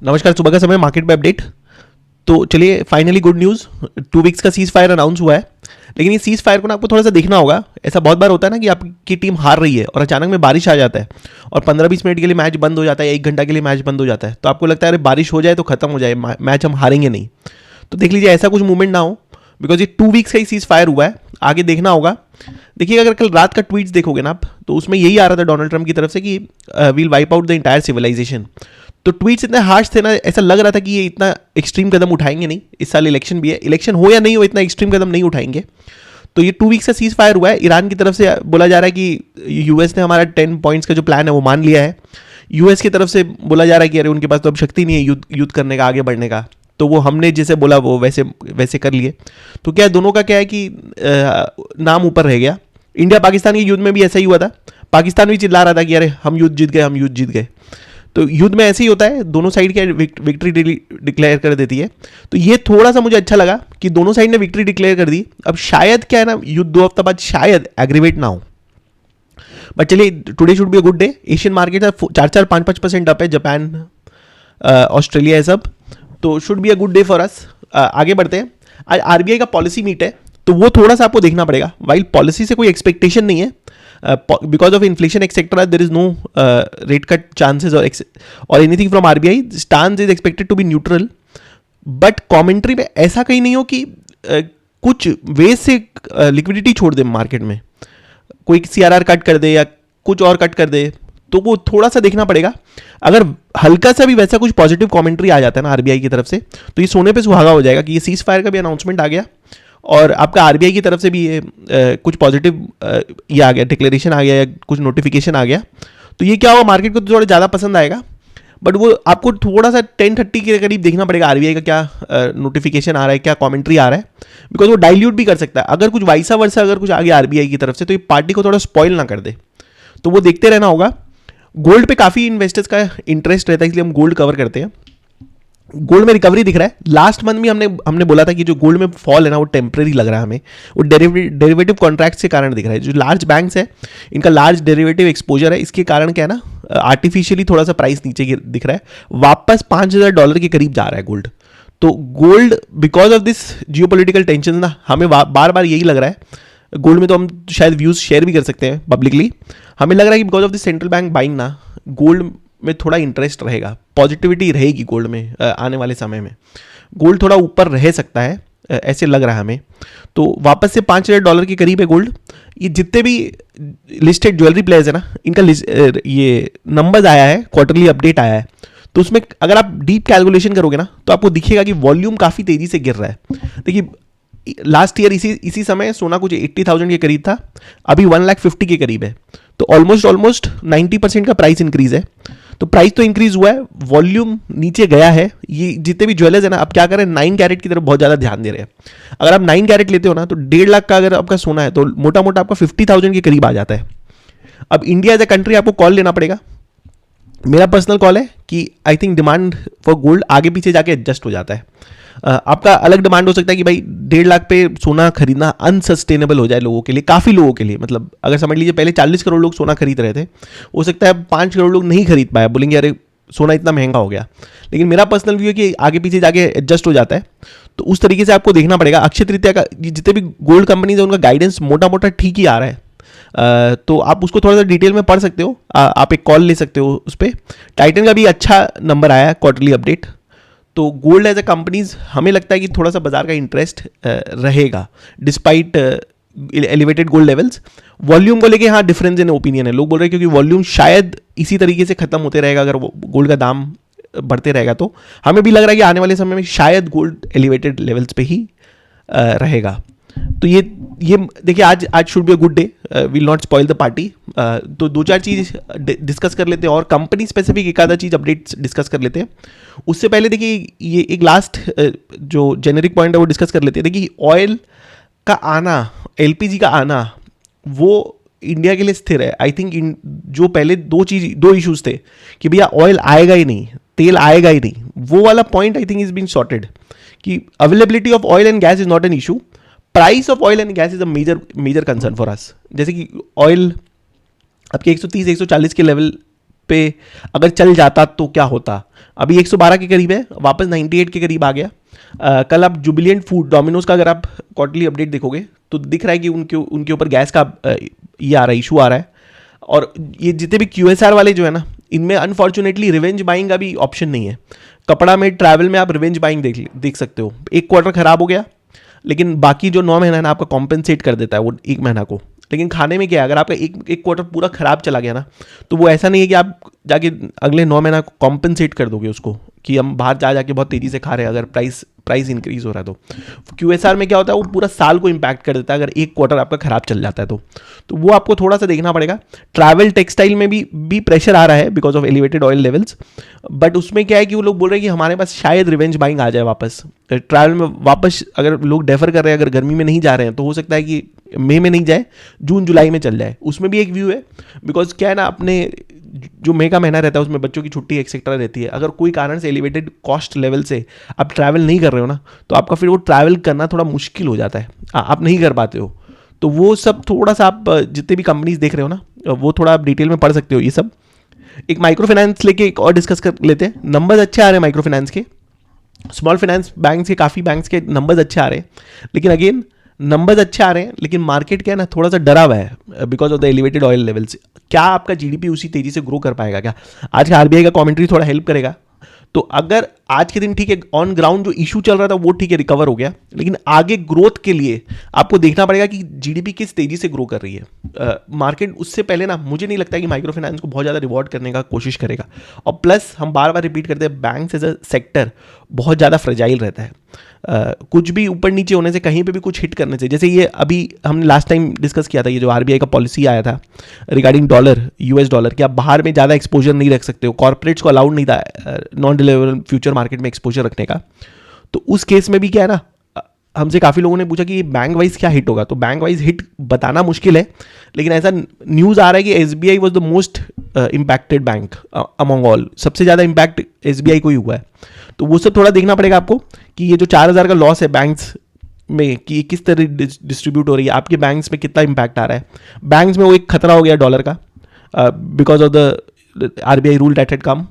नमस्कार, सुबह का समय मार्केट पे अपडेट। तो चलिए, फाइनली गुड न्यूज़, 2 वीक्स का सीज फायर अनाउंस हुआ है। लेकिन ये सीज फायर को ना आपको थोड़ा सा देखना होगा। ऐसा बहुत बार होता है ना कि आपकी टीम हार रही है और अचानक में बारिश आ जाता है और 15-20 मिनट के लिए मैच बंद हो जाता है, 1 घंटा के लिए मैच बंद हो जाता है। तो आपको लगता है अरे बारिश हो जाए तो खत्म हो जाए मैच, हम हारेंगे नहीं। तो देख लीजिए ऐसा कुछ मूवमेंट ना हो, बिकॉज ये 2 वीक्स का ही सीज फायर हुआ है। आगे देखना होगा। देखिए, अगर कल रात का ट्वीट्स देखोगे ना आप, तो उसमें यही आ रहा था डोनाल्ड ट्रंप की तरफ से कि we'll wipe out the entire civilization. तो ट्वीट्स इतने हार्श थे ना, ऐसा लग रहा था कि ये इतना एक्सट्रीम कदम उठाएंगे नहीं। इस साल इलेक्शन भी है, इलेक्शन हो या नहीं हो, इतना एक्सट्रीम कदम नहीं उठाएंगे। तो ये 2 वीक्स का सीज फायर हुआ है। ईरान की तरफ से बोला जा रहा है कि यूएस ने हमारा 10 पॉइंट्स का जो प्लान है वो मान लिया है। यूएस की तरफ से बोला जा रहा है कि अरे उनके पास तो अब शक्ति नहीं है युद्ध करने का, आगे बढ़ने का। तो वो हमने जैसे बोला वो वैसे वैसे कर लिए। तो क्या दोनों का क्या है कि नाम ऊपर रह गया। इंडिया पाकिस्तान के युद्ध में भी ऐसा ही हुआ था। पाकिस्तान भी चिल्ला रहा था कि अरे हम युद्ध जीत गए, हम युद्ध जीत गए। तो युद्ध में ऐसे ही होता है, दोनों साइड की विक्ट्री डिक्लेयर कर देती है। तो ये थोड़ा सा मुझे अच्छा लगा कि दोनों साइड ने विक्ट्री डिक्लेयर कर दी। अब शायद क्या है ना, युद्ध 2 हफ्ता बाद शायद एग्रीवेट ना हो। बट चलिए, today should be a good day. Asian market 4-5% up है, जापान, ऑस्ट्रेलिया है सब। तो should be a good day for अस। आगे बढ़ते हैं। आज आरबीआई का पॉलिसी मीट है, तो वो थोड़ा सा आपको देखना पड़ेगा। वाइल पॉलिसी से कोई एक्सपेक्टेशन नहीं है, because of inflation etcetera there is no rate cut chances और anything from RBI. Stance is expected to be neutral. But commentary में ऐसा कहीं नहीं हो कि कुछ वेज से लिक्विडिटी छोड़ दे मार्केट में, कोई सीआरआर कट कर दे या कुछ और कट कर दे। तो वो थोड़ा सा देखना पड़ेगा। अगर हल्का सा भी वैसा कुछ पॉजिटिव कमेंट्री आ जाता है ना आरबीआई की तरफ से, तो ये सोने पे सुहागा हो जाएगा कि ये सीज फायर का भी अनाउंसमेंट आ गया और आपका आरबीआई की तरफ से भी ये कुछ पॉजिटिव ये आ गया, डिक्लेरेशन आ गया या कुछ नोटिफिकेशन आ गया। तो ये क्या होगा, मार्केट को थोड़ा ज़्यादा पसंद आएगा। बट वो आपको थोड़ा सा 10:30 के करीब देखना पड़ेगा आरबीआई का क्या नोटिफिकेशन आ रहा है, क्या कमेंट्री आ रहा है। बिकॉज वो डाइल्यूट भी कर सकता है। अगर कुछ वाइसा वर्सा अगर कुछ आ गया आरबीआई की तरफ से, तो ये पार्टी को थोड़ा स्पॉइल ना कर दे। तो वो देखते रहना होगा। गोल्ड पे काफ़ी इन्वेस्टर्स का इंटरेस्ट रहता है, इसलिए हम गोल्ड कवर करते हैं। गोल्ड में रिकवरी दिख रहा है। लास्ट मंथ भी हमने बोला था कि जो गोल्ड में फॉल है ना वो टेम्परेरी लग रहा है हमें। वो डेरिवेटिव कॉन्ट्रैक्ट के कारण दिख रहा है। जो लार्ज बैंक्स है इनका लार्ज डेरिवेटिव एक्सपोजर है, इसके कारण क्या है ना, आर्टिफिशियली थोड़ा सा प्राइस नीचे दिख रहा है। वापस $5,000 के करीब जा रहा है गोल्ड। तो gold because of this geopolitical tension ना, हमें बार बार यही लग रहा है। गोल्ड में तो हम शायद व्यूज शेयर भी कर सकते हैं पब्लिकली। हमें लग रहा है कि because of this central bank buying ना, गोल्ड में थोड़ा इंटरेस्ट रहेगा, पॉजिटिविटी रहेगी गोल्ड में आने वाले समय में। गोल्ड थोड़ा ऊपर रह सकता है, ऐसे लग रहा है हमें। तो वापस से $5,000 के करीब है गोल्ड। ये जितने भी लिस्टेड ज्वेलरी प्लेयर्स है ना, इनका ये नंबर्स आया है, क्वार्टरली अपडेट आया है। तो उसमें अगर आप डीप कैलकुलेशन करोगे ना, तो आपको दिखेगा कि वॉल्यूम काफ़ी तेज़ी से गिर रहा है। देखिए, लास्ट ईयर इसी समय सोना कुछ 80,000 के करीब था, अभी 1,50,000 के करीब है। तो ऑलमोस्ट 90% का प्राइस इंक्रीज है। तो प्राइस तो इंक्रीज हुआ है, वॉल्यूम नीचे गया है। ये जितने भी ज्वेलर्स है ना, अब क्या करें, 9 कैरेट की तरफ बहुत ज़्यादा ध्यान दे रहे हैं। अगर आप 9 कैरेट लेते हो ना, तो 1.5 लाख का अगर आपका सोना है, तो मोटा मोटा आपका 50,000 के करीब आ जाता है। अब इंडिया एज ए कंट्री आपको कॉल लेना पड़ेगा। मेरा पर्सनल कॉल है कि I think demand for gold आगे पीछे जाके एडजस्ट हो जाता है। आपका अलग डिमांड हो सकता है कि भाई 1.5 लाख पे सोना खरीदना अनसस्टेनेबल हो जाए लोगों के लिए, काफ़ी लोगों के लिए। मतलब अगर समझ लीजिए पहले 40 करोड़ लोग सोना खरीद रहे थे, हो सकता है 5 करोड़ लोग नहीं खरीद पाए, बोलेंगे अरे सोना इतना महंगा हो गया। लेकिन मेरा पर्सनल व्यू है कि आगे पीछे जाके एडजस्ट हो जाता है। तो उस तरीके से आपको देखना पड़ेगा। अक्षय तृतीया का जितने भी गोल्ड कंपनीज है उनका गाइडेंस मोटा मोटा ठीक ही आ रहा है। तो आप उसको थोड़ा सा डिटेल में पढ़ सकते हो। आप एक कॉल ले सकते हो उस पर। टाइटन का भी अच्छा नंबर आया है, क्वार्टरली अपडेट। तो गोल्ड एज ए कंपनीज हमें लगता है कि थोड़ा सा बाजार का इंटरेस्ट रहेगा despite elevated gold levels. Volume को लेके हाँ डिफरेंस इन ओपिनियन है। लोग बोल रहे हैं क्योंकि वॉल्यूम शायद इसी तरीके से खत्म होते रहेगा अगर गोल्ड का दाम बढ़ते रहेगा। तो हमें भी लग रहा है कि आने वाले समय में शायद गोल्ड एलिवेटेड लेवल्स पे ही रहेगा। तो ये देखिए, आज should be a good day, will not spoil the party. तो 2-4 चीज़ डिस्कस कर लेते हैं और कंपनी स्पेसिफिक एक आधा चीज़ अपडेट्स डिस्कस कर लेते हैं। उससे पहले देखिए, ये एक लास्ट जो जेनेरिक पॉइंट है वो डिस्कस कर लेते हैं। देखिए, ऑयल का आना, एलपीजी का आना, वो इंडिया के लिए स्थिर है। आई थिंक जो पहले दो इश्यूज थे कि भैया ऑयल आएगा ही नहीं, तेल आएगा ही नहीं, वो वाला point I think is been sorted कि availability of oil and gas is not an issue. Price of oil and gas is a major concern for us. जैसे कि ऑयल आपके 130-140 के लेवल पे अगर चल जाता तो क्या होता। अभी 112 के करीब है, वापस 98 के करीब आ गया। कल आप जुबिलियंट फूड, डोमिनोज का अगर आप क्वार्टरली अपडेट देखोगे तो दिख रहा है कि उनके ऊपर गैस का ये आ रहा है, इशू आ रहा है। और ये जितने भी QSR वाले जो है ना, इनमें अनफॉर्चुनेटली रिवेंज बाइंग का भी ऑप्शन नहीं है। कपड़ा में, ट्रैवल में आप रिवेंज बाइंग देख सकते हो। एक क्वार्टर खराब हो गया, लेकिन बाकी जो 9 महीना है ना, आपका कॉम्पेंसेट कर देता है वो एक महीना को। लेकिन खाने में क्या है, अगर आपका एक क्वार्टर पूरा खराब चला गया ना, तो वो ऐसा नहीं है कि आप जाके अगले 9 महीना को कॉम्पेंसेट कर दोगे उसको, कि हम बाहर जाके बहुत तेज़ी से खा रहे हैं अगर प्राइस इंक्रीज हो रहा है तो। QSR में क्या होता है, वो पूरा साल को इम्पैक्ट कर देता है अगर एक क्वार्टर आपका खराब चल जाता है तो वो आपको थोड़ा सा देखना पड़ेगा। ट्रैवल टेक्सटाइल में भी प्रेशर आ रहा है because of elevated oil levels, but उसमें क्या है कि वो लोग बोल रहे हैं कि हमारे पास शायद रिवेंज बाइंग आ जाए वापस। ट्रैवल में वापस अगर लोग डेफर कर रहे हैं, अगर गर्मी में नहीं जा रहे हैं, तो हो सकता है कि मई में नहीं जाए, जून जुलाई में चल जाए। उसमें भी एक व्यू है, बिकॉज क्या है ना, अपने जो मई का महीना रहता है उसमें बच्चों की छुट्टी एक्सेट्रा रहती है। अगर कोई कारण से एलिवेटेड कॉस्ट लेवल से आप ट्रैवल नहीं कर रहे हो ना, तो आपका फिर वो ट्रैवल करना थोड़ा मुश्किल हो जाता है, आप नहीं कर पाते हो। तो वो सब थोड़ा सा आप जितने भी कंपनीज देख रहे हो ना, वो थोड़ा आप डिटेल में पढ़ सकते हो ये सब। एक माइक्रो फाइनेंस लेके एक और डिस्कस कर लेते हैं। नंबर्स अच्छे आ रहे हैं माइक्रो फाइनेंस के, स्मॉल फाइनेंस बैंक्स के, काफ़ी बैंक्स के नंबर्स अच्छे आ रहे हैं। लेकिन अगेन नंबर्स अच्छे आ रहे हैं, लेकिन मार्केट क्या है ना, थोड़ा सा डरा हुआ है because of the elevated oil levels. क्या आपका GDP उसी तेजी से ग्रो कर पाएगा क्या? आज का RBI का कमेंट्री थोड़ा हेल्प करेगा। तो अगर आज के दिन ठीक है, ऑन ग्राउंड जो इशू चल रहा था वो ठीक है, रिकवर हो गया, लेकिन आगे ग्रोथ के लिए आपको देखना पड़ेगा कि GDP किस तेजी से ग्रो कर रही है। मार्केट उससे पहले ना, मुझे नहीं लगता कि माइक्रो फाइनेंस को बहुत ज़्यादा रिवॉर्ड करने का कोशिश करेगा। और प्लस हम बार बार रिपीट करते हैं, बैंक्स एज अ सेक्टर बहुत ज़्यादा फ्रेजाइल रहता है। कुछ भी ऊपर नीचे होने से, कहीं पे भी कुछ हिट करने से, जैसे ये अभी हमने लास्ट टाइम डिस्कस किया था, ये जो RBI का पॉलिसी आया था रिगार्डिंग डॉलर, US डॉलर, कि आप बाहर में ज़्यादा एक्सपोजर नहीं रख सकते हो, कॉर्पोरेट्स को अलाउड नहीं था नॉन डिलीवरेबल फ्यूचर मार्केट में एक्सपोजर रखने का। तो उस केस में भी क्या है ना, हमसे काफ़ी लोगों ने पूछा कि बैंक वाइज क्या हिट होगा। तो बैंक वाइज हिट बताना मुश्किल है, लेकिन ऐसा न्यूज़ आ रहा है कि SBI was the most impacted bank among all. सबसे ज़्यादा इम्पैक्ट SBI को ही हुआ है। तो वो सब थोड़ा देखना पड़ेगा आपको कि ये जो 4,000 का लॉस है बैंक्स में, कि किस तरह डिस्ट्रीब्यूट हो रही है, आपके बैंक्स में कितना इम्पैक्ट आ रहा है। बैंक्स में वो एक खतरा हो गया डॉलर का because of the RBI rule that had come.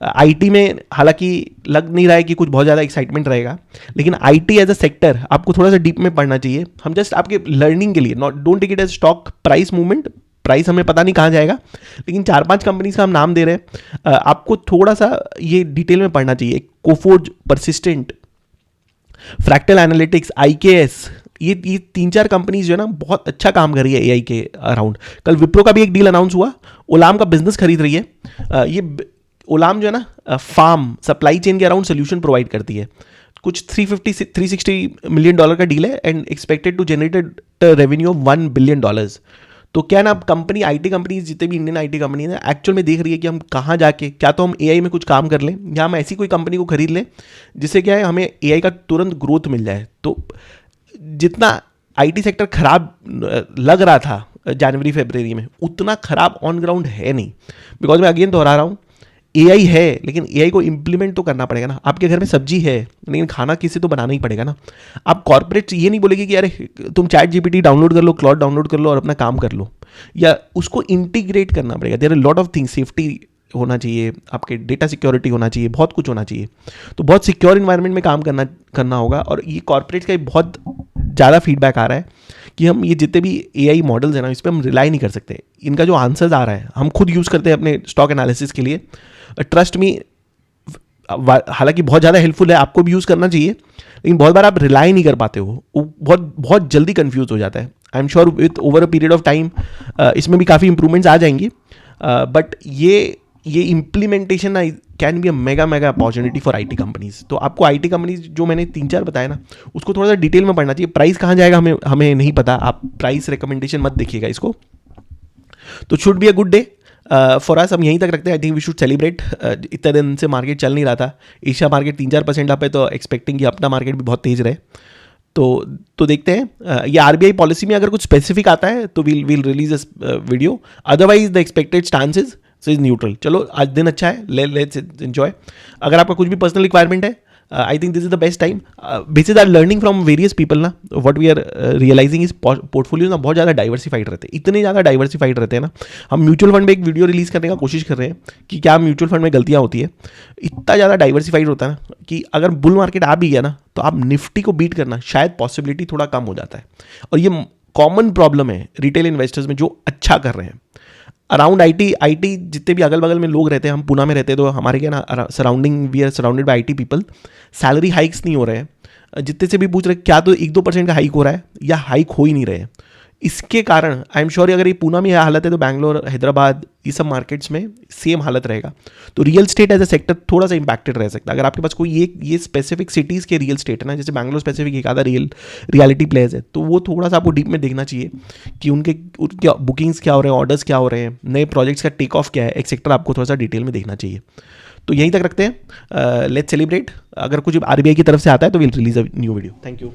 IT में हालांकि लग नहीं रहा है कि कुछ बहुत ज़्यादा एक्साइटमेंट रहेगा, लेकिन IT एज अ सेक्टर आपको थोड़ा सा डीप में पढ़ना चाहिए। हम जस्ट आपके लर्निंग के लिए, not don't take it as stock price movement. Price हमें पता नहीं कहाँ जाएगा, लेकिन 4-5 कंपनीज का हम नाम दे रहे हैं, आपको थोड़ा सा ये डिटेल में पढ़ना चाहिए। Coforge, persistent, fractal analytics, IKS, ये 3-4 कंपनीज जो है ना बहुत अच्छा काम कर रही है AI के अराउंड। कल विप्रो का भी एक डील अनाउंस हुआ, ओलाम का बिजनेस खरीद रही है। ये ओलाम जो है ना, फार्म सप्लाई चेन के अराउंड सोल्यूशन प्रोवाइड करती है। कुछ $350-360 मिलियन का डील है and expected to generated revenue of $1 billion. तो क्या ना, कंपनी IT कंपनीज जितने भी इंडियन IT कंपनी है एक्चुअल में देख रही है कि हम कहाँ जाके, क्या तो हम AI में कुछ काम कर लें, या हम ऐसी कोई कंपनी को खरीद लें जिससे क्या है हमें AI का तुरंत ग्रोथ मिल जाए। तो जितना IT सेक्टर खराब लग रहा था जनवरी फरवरी में, उतना खराब ऑन ग्राउंड है नहीं। बिकॉज मैं अगेन दोहरा रहा हूँ, AI है, लेकिन AI को इम्प्लीमेंट तो करना पड़ेगा ना। आपके घर में सब्जी है, लेकिन खाना किसी तो बनाना ही पड़ेगा ना। आप कॉर्पोरेट ये नहीं बोलेगी कि अरे तुम ChatGPT डाउनलोड कर लो, क्लाउड डाउनलोड कर लो और अपना काम कर लो, या उसको इंटीग्रेट करना पड़ेगा। There are lot of things, safety होना चाहिए, आपके डेटा सिक्योरिटी होना चाहिए, बहुत कुछ होना चाहिए। तो बहुत सिक्योर इन्वायरमेंट में काम करना होगा। और ये कॉर्पोरेट का बहुत ज़्यादा फीडबैक आ रहा है कि हम ये जितने भी AI मॉडल्स हैं ना, इस पर हम रिलाई नहीं कर सकते। इनका जो आंसर्स आ रहा है, हम खुद यूज़ करते हैं अपने स्टॉक एनालिसिस के लिए, ट्रस्ट मी, हालांकि बहुत ज़्यादा हेल्पफुल है, आपको भी यूज़ करना चाहिए, लेकिन बहुत बार आप रिलाई नहीं कर पाते हो, बहुत बहुत जल्दी कंफ्यूज हो जाता है। I am sure with over a period of time इसमें भी काफ़ी इंप्रूवमेंट्स आ जाएंगी, बट ये इम्प्लीमेंटेशन ना can be a mega opportunity for IT companies. तो आपको IT कंपनीज जो मैंने 3-4 बताया ना, उसको थोड़ा सा डिटेल में पढ़ना चाहिए। प्राइस कहाँ जाएगा हमें नहीं पता, आप प्राइस रिकमेंडेशन मत देखिएगा इसको। तो should be a good day for us. हम यहीं तक रखते हैं। I think we should celebrate. इतने दिन से मार्केट चल नहीं रहा था, एशिया मार्केट 3-4% अप है, तो एक्सपेक्टिंग कि अपना मार्केट भी बहुत तेज़ रहे। तो देखते हैं। ये RBI पॉलिसी में अगर कुछ स्पेसिफिक आता है तो we'll release this video, otherwise the expected stances is neutral. चलो आज दिन अच्छा है, लेट्स एंजॉय। अगर आपका कुछ भी पर्सनल रिक्वायरमेंट है I think this is the best time. Basis are learning from various people ना, what we are realizing is portfolios ना बहुत ज़्यादा डाइवर्सिफाइड रहते हैं, इतने ज़्यादा डाइवर्सिफाइड रहते हैं ना. हम म्यूचुअल फंड में एक वीडियो रिलीज करने का कोशिश कर रहे हैं कि क्या म्यूचुअल फंड में गलतियाँ होती है. इतना ज़्यादा डाइवर्सिफाइड होता है ना कि अगर बुल मार्केट आ भी गया ना तो आप निफ्टी को बीट करना शायद पॉसिबिलिटी थोड़ा कम हो जाता है. और ये कॉमन प्रॉब्लम है रिटेल इन्वेस्टर्स में जो अच्छा कर रहे हैं. अराउंड आई टी जितने भी अगल बगल में लोग रहते हैं, हम पुणे में रहते हैं तो हमारे क्या ना surrounding, we are surrounded by IT people. Salary hikes नहीं हो रहे हैं. जितने से भी पूछ रहे क्या तो 1-2% का हाइक हो रहा है या हाइक हो ही नहीं रहे हैं. इसके कारण आई एम श्योर अगर ये पुणे में यह हालत है तो बैंगलोर, हैदराबाद, ये सब मार्केट्स में सेम हालत रहेगा. तो real estate as a sector थोड़ा सा इंपैक्टेड रह सकता है. अगर आपके पास कोई ये स्पेसिफिक सिटीज़ के रियल स्टेट है ना, जैसे बैंगलोर स्पेसिफिक एक आधा रियलिटी प्लेयर्स है, तो वो थोड़ा सा आपको डीप में देखना चाहिए कि उनके बुकिंग्स क्या हो रहे हैं, ऑर्डर्स क्या हो रहे हैं, नए प्रोजेक्ट्स का टेक ऑफ क्या है. एक सेक्टर आपको थोड़ा सा डिटेल में देखना चाहिए. तो यहीं तक रखते हैं. Let's celebrate. अगर कुछ RBI की तरफ से आता है तो will release a new video. Thank you.